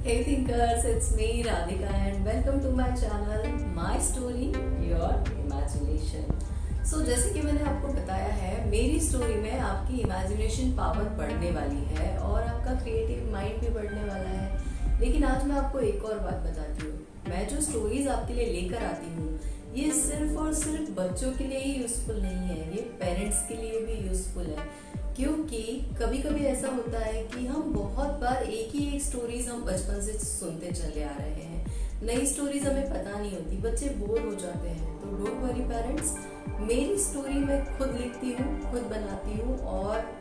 Hey thinkers, it's me Radhika and welcome to my channel My Story Your Imagination. So जैसे कि मैंने आपको बताया है, मेरी स्टोरी में आपकी इमेजिनेशन पावर बढ़ने वाली है और आपका क्रिएटिव माइंड भी बढ़ने वाला है। लेकिन आज मैं आपको एक और बात बताती हूँ, मैं जो स्टोरीज आपके लिए लेकर आती हूँ ये सिर्फ और सिर्फ बच्चों के लिए ही यूजफुल नहीं है, ये पेरेंट्स के लिए भी यूजफुल है। क्योंकि कभी कभी ऐसा होता है कि हम बहुत बार एक ही एक स्टोरीज हम बचपन से सुनते चले आ रहे हैं, नई स्टोरीज हमें पता नहीं होती, बच्चे बोर हो जाते हैं। तो डोंट वरी पेरेंट्स, मेरी स्टोरी मैं खुद लिखती हूँ, खुद बनाती हूँ और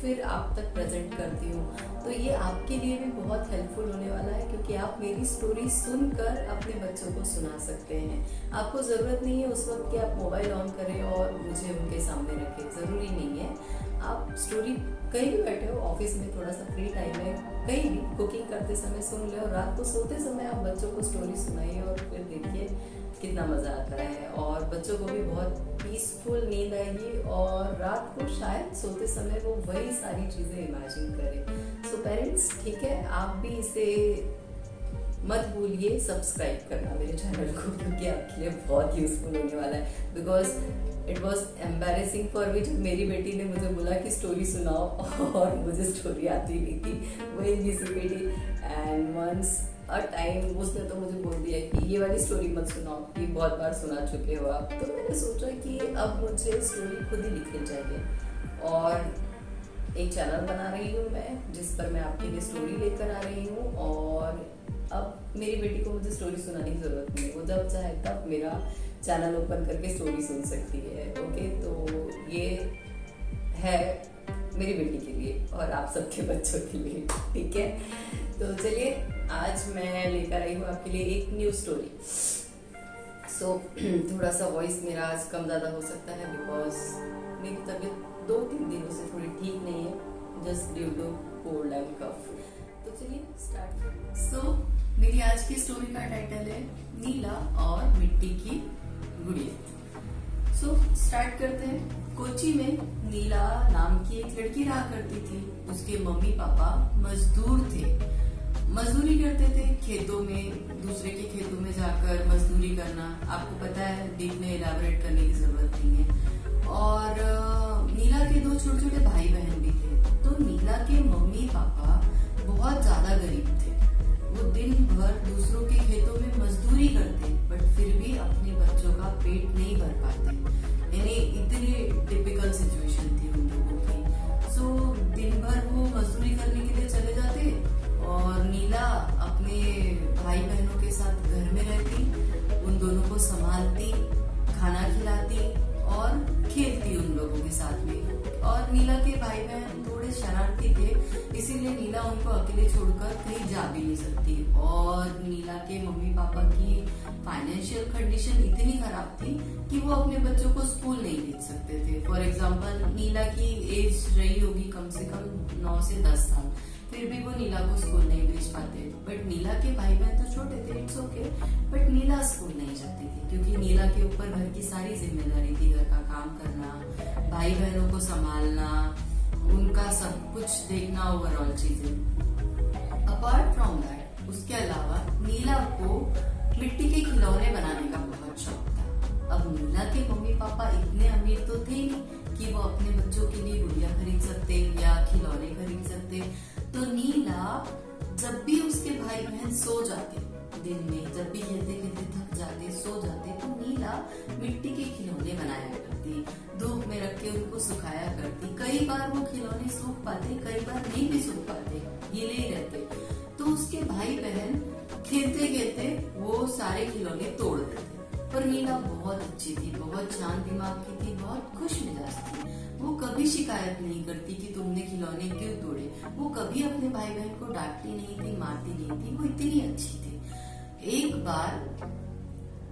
फिर आप तक प्रेजेंट करती हूँ। तो ये आपके लिए भी बहुत हेल्पफुल होने वाला है, क्योंकि आप मेरी स्टोरी सुनकर अपने बच्चों को सुना सकते हैं। आपको ज़रूरत नहीं है उस वक्त कि आप मोबाइल ऑन करें और मुझे उनके सामने रखें, ज़रूरी नहीं है। आप स्टोरी कहीं भी बैठे हो, ऑफिस में थोड़ा सा फ्री टाइम है, कहीं भी कुकिंग करते समय सुन ले और रात को सोते समय आप बच्चों को स्टोरी सुनाइए और फिर देखिए कितना मज़ा आता है और बच्चों को भी बहुत पीसफुल नींद आएगी और रात को शायद सोते समय वो वही सारी चीज़ें इमेजिन करें। सो पेरेंट्स, ठीक है, आप भी इसे मत भूलिए सब्सक्राइब करना मेरे चैनल को, क्योंकि आपके लिए बहुत यूजफुल होने वाला है। Because it was embarrassing for me जब मेरी बेटी ने मुझे बोला कि स्टोरी सुनाओ और मुझे स्टोरी आती नहीं थी, वही बीसीपीटी एंड वंस अ टाइम उसने तो मुझे बोल दिया कि ये वाली स्टोरी मत सुनाओ, ये बहुत बार सुना चुके हो आप। तो मैंने सोचा कि अब मुझे स्टोरी खुद ही लिखनी चाहिए और एक चैनल बना रही हूँ मैं, जिस पर मैं आपके लिए स्टोरी लेकर आ रही हूँ। और अब मेरी बेटी को मुझे स्टोरी सुनाने की जरूरत नहीं, वो जब चाहे तब मेरा चैनल ओपन करके स्टोरी सुन सकती है। ओके, तो ये है मेरी बेटी के लिए और आप सबके बच्चों के लिए, ठीक है। तो चलिए, आज मैं लेकर आई हूँ आपके लिए एक न्यू स्टोरी। सो थोड़ा सा वॉइस मेरा आज कम ज़्यादा हो सकता है, बिकॉज मेरी तबीयत 2-3 दिनों से थोड़ी ठीक नहीं है, just due to cold and cough. तो चलिए स्टार्ट। सो मेरी आज की स्टोरी का टाइटल है नीला और मिट्टी की गुड़िया। सो स्टार्ट करते हैं। कोची में नीला नाम की एक लड़की रहा करती थी। उसके मम्मी पापा मजदूर थे, मजदूरी करते थे खेतों में, दूसरे के खेतों में जाकर मजदूरी करना। आपको पता है, डीप में इलाबोरेट करने की जरूरत नहीं है। और नीला के 2 छोटे छोटे भाई बहन भी थे। तो नीला के मम्मी पापा बहुत ज्यादा गरीब थे। वो दिन भर दूसरों के खेतों में मजदूरी करते, बट फिर भी अपने बच्चों का पेट नहीं भर पाते। यानी इतनी टिपिकल सिचुएशन थी उन लोगों की। सो दिन भर वो मजदूरी करने के लिए चले जाते और नीला अपने भाई बहनों के साथ घर में रहती, उन दोनों को संभालती, खाना खिलाती और खेलती उन लोगों के साथ में। और नीला के भाई बहन थोड़े शरारती थे, इसीलिए नीला उनको अकेले छोड़कर कहीं जा भी नहीं सकती। और नीला के मम्मी पापा की फाइनेंशियल कंडीशन इतनी खराब थी कि वो अपने बच्चों को स्कूल नहीं भेज सकते थे। फॉर एग्जाम्पल, नीला की एज रही होगी कम से कम 9 से 10 साल, फिर भी वो नीला को स्कूल नहीं भेज पाते। बट नीला के भाई बहन तो छोटे थे, it's okay, but Neela school नहीं जाती थी, क्योंकि नीला के ऊपर घर की सारी जिम्मेदारी थी, घर का काम करना, भाई बहनों को संभालना, उनका सब कुछ देखना, ओवरऑल चीजें। अपार्ट फ्रॉम दैट, उसके अलावा नीला को मिट्टी के खिलौने बनाने का बहुत शौक था। अब नीला के मम्मी पापा इतने अमीर तो थे नहीं कि वो अपने बच्चों के लिए गुड़िया खरीद सकते या खिलौने खरीद सकते। तो नीला जब भी उसके भाई बहन सो जाते, दिन में जब भी खेलते खेलते थक जाते, सो जाते, तो नीला मिट्टी के खिलौने बनाया करती, धूप में रख के उनको सुखाया करती। कई बार वो खिलौने सूख पाते, कई बार नहीं भी सूख पाते, गीले ही रहते। तो उसके भाई बहन खेलते खेलते वो सारे खिलौने तोड़ देते। पर नीला बहुत अच्छी थी, बहुत शांत दिमाग की थी, बहुत खुश मिजाज थी। वो कभी शिकायत नहीं करती कि तुमने खिलौने क्यों तोड़े। वो कभी अपने भाई बहन को डांटती नहीं थी, मारती नहीं थी, वो इतनी अच्छी थी। एक बार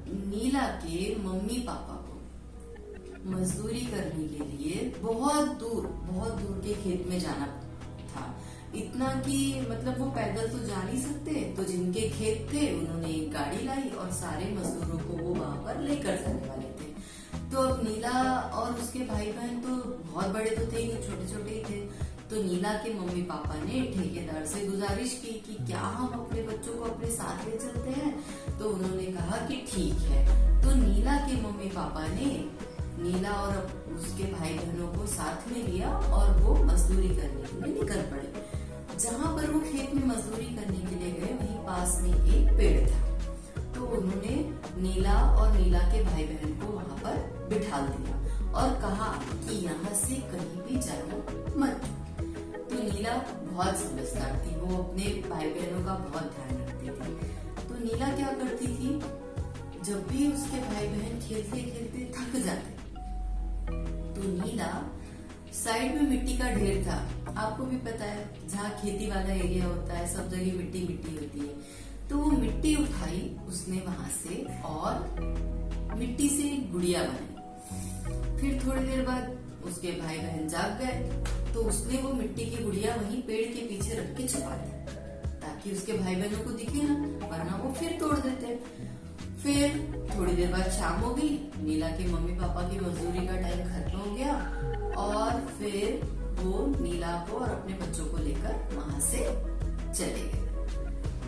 नीला के मम्मी पापा को मजदूरी करने के लिए बहुत दूर के खेत में जाना था। इतना कि मतलब वो पैदल तो जा नहीं सकते, तो जिनके खेत थे उन्होंने एक गाड़ी लाई और सारे मजदूरों को वो वहां पर लेकर जाने वाले थे। तो अब नीला और उसके भाई बहन तो बहुत बड़े तो थे ही, छोटे छोटे ही थे। तो नीला के मम्मी पापा ने ठेकेदार से गुजारिश की कि क्या हम अपने बच्चों को अपने साथ ले चलते हैं। तो उन्होंने कहा कि ठीक है। तो नीला के मम्मी पापा ने नीला और उसके भाई बहनों को साथ में लिया और वो मजदूरी करने के लिए निकल पड़े। जहाँ पर वो खेत में मजदूरी करने के लिए गए वहीं पास में एक पेड़ था। तो उन्होंने नीला और नीला के भाई बहन को वहाँ पर बिठा दिया और कहा कि यहाँ से कहीं भी जाना मत। तो नीला बहुत समझदार थी, वो अपने भाई बहनों का बहुत ध्यान रखती थी। तो नीला क्या करती थी, जब भी उसके भाई बहन खेलते खेलते थक जाते तो नीला साइड में मिट्टी का ढेर था, आपको भी पता है जहाँ खेती वाला एरिया होता है सब जगह मिट्टी मिट्टी होती है। तो वो मिट्टी उठाई उसने वहां से और मिट्टी से एक गुड़िया बनाई। फिर थोड़ी देर बाद उसके भाई बहन जाग गए तो उसने वो मिट्टी की गुड़िया वहीं पेड़ के पीछे रख के छुपा दी ताकि उसके भाई बहनों को दिखे ना, वरना वो फिर तोड़ देते। फिर थोड़ी देर बाद शाम हो गई, नीला के मम्मी पापा की मजदूरी का टाइम खत्म हो गया और फिर वो नीला को और अपने बच्चों को लेकर वहां से चले गए।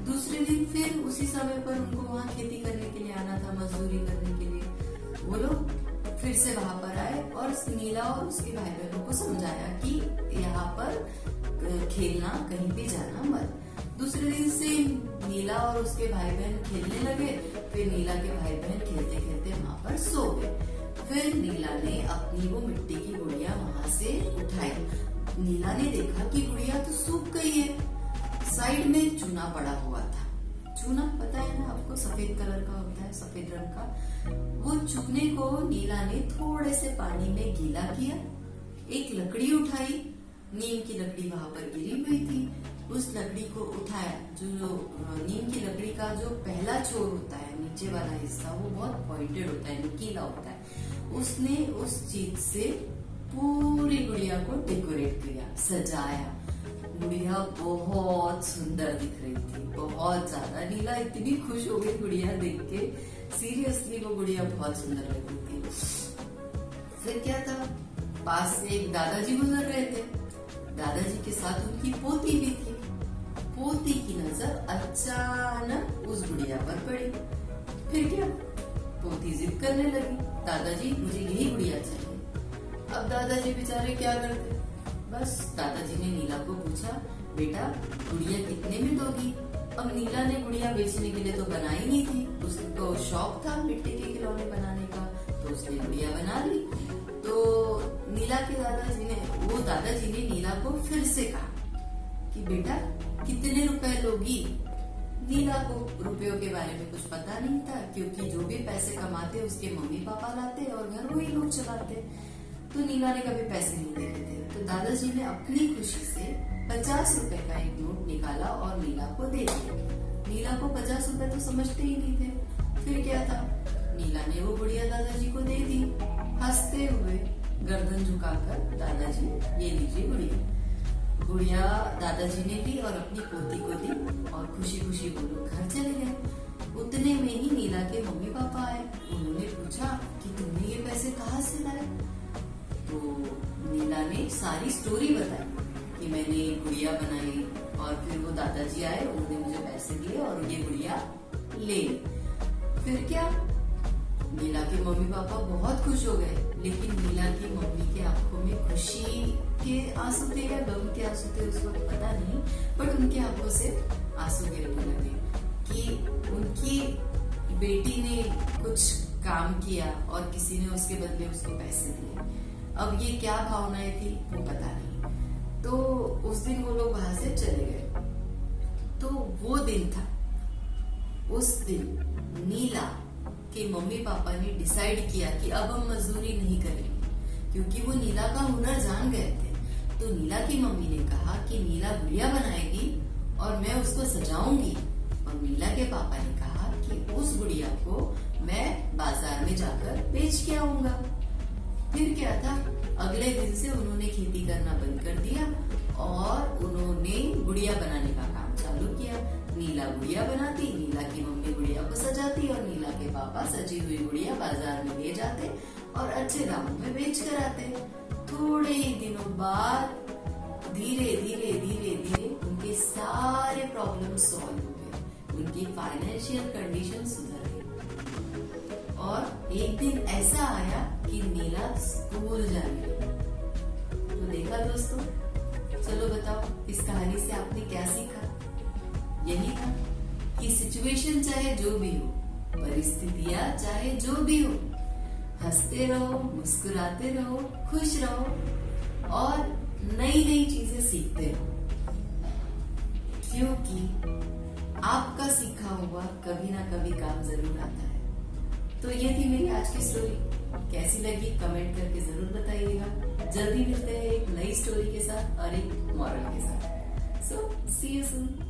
दूसरे दिन फिर उसी समय पर उनको वहाँ खेती करने के लिए आना था, मजदूरी करने के लिए। वो लोग फिर से वहां पर आए और नीला और उसके भाई बहनों को समझाया कि यहाँ पर खेलना, कहीं भी जाना मत। दूसरे दिन से नीला और उसके भाई बहन खेलने लगे। फिर नीला के भाई बहन खेलते खेलते वहां पर सो गए। फिर नीला ने अपनी वो मिट्टी की गुड़िया वहां से उठाई। नीला ने देखा कि गुड़िया तो सूख गई है, साइड में चूना पड़ा हुआ था। चूना पता है ना आपको, सफेद कलर का होता है, सफेद रंग का। वो चूने को नीला ने थोड़े से पानी में गीला किया, एक लकड़ी उठाई, नीम की लकड़ी वहां पर गिरी हुई थी, उस लकड़ी को उठाया। जो नीम की लकड़ी का जो पहला छोर होता है, नीचे वाला हिस्सा, वो बहुत पॉइंटेड होता है, नुकीला होता है। उसने उस चीज से पूरी गुड़िया को डेकोरेट किया, सजाया। गुड़िया बहुत सुंदर दिख रही थी, बहुत ज्यादा। नीला इतनी खुश हो गई गुड़िया देख के, सीरियसली वो गुड़िया बहुत सुंदर लग रही थी। फिर क्या था, पास से एक दादाजी गुजर रहे थे, दादाजी के साथ उनकी पोती भी थी। पोती की नजर अचानक उस गुड़िया पर पड़ी। फिर क्या, पोती जिद करने लगी, दादाजी मुझे यही गुड़िया चाहिए। अब दादाजी बेचारे क्या करते, बस दादाजी ने नीला को पूछा, बेटा गुड़िया कितने में दोगी? अब नीला ने गुड़िया बेचने के लिए तो बनाई नहीं थी, उसको शौक था मिट्टी के खिलौने बनाने का, तो उसने गुड़िया बना ली। तो नीला के दादाजी ने नीला को फिर से कहा कि बेटा कितने रुपए लोगी? नीला को रुपयों के बारे में कुछ पता नहीं था, क्योंकि जो भी पैसे कमाते उसके मम्मी पापा लाते और घर वही लोग चलाते। तो नीला ने कभी पैसे नहीं देते थे। तो दादाजी ने अपनी खुशी से 50 रुपए का एक नोट निकाला और नीला को दे दिया। नीला को 50 रुपए तो समझते ही नहीं थे। फिर क्या था, नीला ने वो गुड़िया दादाजी को दे दी, हंसते हुए गर्दन झुकाकर, दादाजी ये लीजिए गुड़िया। गुड़िया दादाजी ने ली और अपनी पोती को दी और खुशी खुशी वो लोग घर चले गए। उतने में ही नीला के मम्मी पापा आए। उन्होंने पूछा कि तुमने ये पैसे कहाँ से लाए? तो नीला ने सारी स्टोरी बताई कि मैंने गुड़िया बनाई और फिर वो दादाजी आए, उन्होंने मुझे पैसे दिए और ये गुड़िया ले ली। फिर क्या, नीला के मम्मी पापा बहुत खुश हो गए, लेकिन नीला की मम्मी के आंखों में खुशी के आंसू थे या गम के आंसू थे उस वक्त पता नहीं, बट उनकी आंखों से आंसू गिरने लगे कि उनकी बेटी ने कुछ काम किया और किसी ने उसके बदले उसको पैसे दिए। अब ये क्या भावनाएं थी वो पता नहीं। तो उस दिन वो लोग वहां से चले गए। तो वो दिन था, उस दिन नीला के मम्मी पापा ने डिसाइड किया कि अब हम मजदूरी नहीं करेंगे, क्योंकि वो नीला का हुनर जान गए थे। तो नीला की मम्मी ने कहा कि नीला गुड़िया बनाएगी और मैं उसको सजाऊंगी, और नीला के पापा ने कहा कि उस गुड़िया को मैं बाजार में जाकर बेच के आऊंगा। फिर क्या था, अगले दिन से उन्होंने खेती करना बंद कर दिया और उन्होंने गुड़िया बनाने का काम चालू किया। नीला गुड़िया बनाती, नीला की मम्मी गुड़िया को सजाती और नीला के पापा सजी हुई गुड़िया बाजार में ले जाते और अच्छे दामों में बेच कर आते। थोड़े ही दिनों बाद धीरे धीरे धीरे धीरे उनके सारे प्रॉब्लम सॉल्व हो गए, उनकी फाइनेंशियल कंडीशन सुधर गई। और एक दिन ऐसा आया कि नीला स्कूल जाने लगी। तो देखा दोस्तों, चलो बताओ इस कहानी से आपने क्या सीखा? यही था कि सिचुएशन चाहे जो भी हो, परिस्थितियां चाहे जो भी हो, हंसते रहो, मुस्कुराते रहो, खुश रहो और नई नई चीजें सीखते रहो, क्योंकि आपका सीखा हुआ कभी ना कभी काम जरूर आता है। तो ये थी मेरी आज की स्टोरी। कैसी लगी कमेंट करके जरूर बताइएगा। जल्दी मिलते हैं एक नई स्टोरी के साथ और एक मॉरल के साथ। सो सी यू सून।